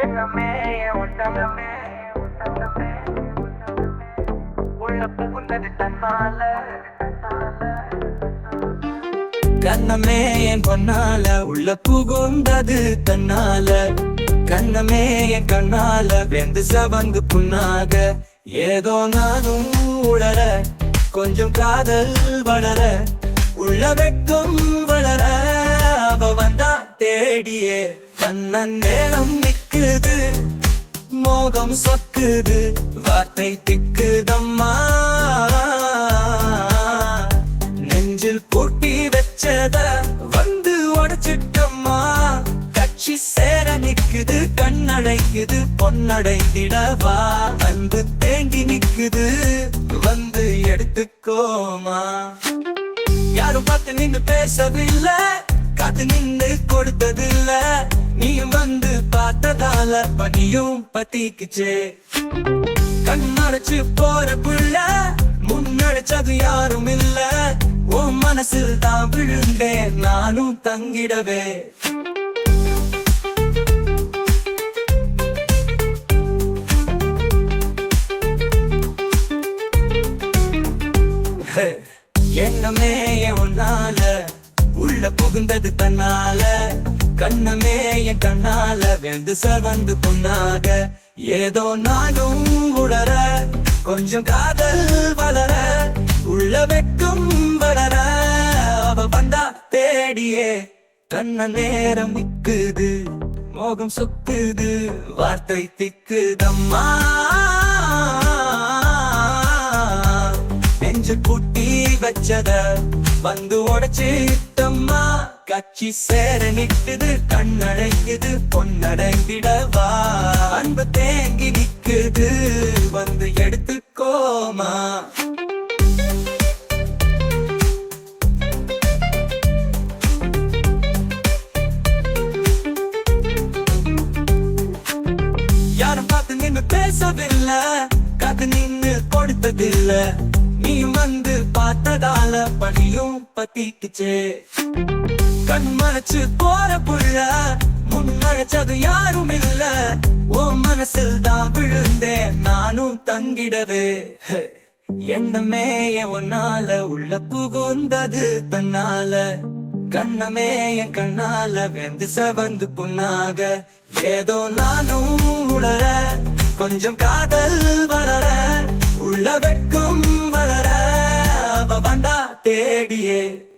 எண்ணமே ஒட்டமே உள்ள புகுந்தது தன்னால கண்ணமே என் பொன்னால உள்ள புகுந்தது தன்னால கண்ணமே என் கண்ணால வெந்து சவந்து புண்ணாக ஏதோ நானும் உளர கொஞ்சம் காதல் வளர உள்ள வெட்கம் வளர அவ வந்தா தேடியே கண்ணன் நேரம் நிக்குது மோகம் சொக்குது வார்த்தை திக்குதம்மா நெஞ்சில் பூட்டி வச்சத வந்து உடைச்சிட்டம்மா கட்சி சேர நிக்குது கண்ணடைக்குது பொன்னடைந்திடவா அன்பு தேங்கி நிக்குது வந்து எடுத்துக்கோமா யாரும் பார்த்து நின்று பேசவில்லை காத்து நின்று கொடுத்ததில்ல நீயும் வந்து பார்த்ததால பனியும் பத்திக்குச்சே கண்ணடைச்சு போற புள்ள முன்னடைச்சது யாரும் இல்ல உன் மனசில் தான் விழுந்தேன் நானும் தங்கிடவே எண்ணமே உன்னால உள்ள புகுந்தது தன்னால கண்ணமே என் கண்ணால வெந்து சவந்து பொண்ணாக ஏதோ நானும் உளர கொஞ்சம் காதல் வளர உள்ள வெட்கம் வளர அவ வந்தா தேடியே கண்ண நேரம் நிக்குது மோகம் சுக்குது வார்த்தை திக்குதம்மா நெஞ்சு பூட்டி வச்சத வந்து உடைச்சிட்டம்மா கட்சி சேர நிக்குது கண்ணடைக்குது பொன்னடைந்திடவா அன்பு தேங்கி நிக்குது வந்து எடுத்துக்கோமா யாரும் பார்த்து நின்று பேசவில்லை காத்து நின்று கொடுத்ததில்லை நீ வந்து பார்த்ததால பனியும் பத்திக்குச்சே கண் மறைச்சு போற புள்ள முன்னழைச்சது யாரும் இல்ல உன் மனசில் தான் விழுந்தேன் நானும் தங்கிடவே எண்ணமே உன்னால உள்ள புகுந்தது தன்னால கண்ணமே என் கண்ணால வெந்து சவந்து புண்ணாக ஏதோ நானும் உளர கொஞ்சம் காதல் வளர உள்ள வெட்கம் வளர அவ வந்தா தேடியே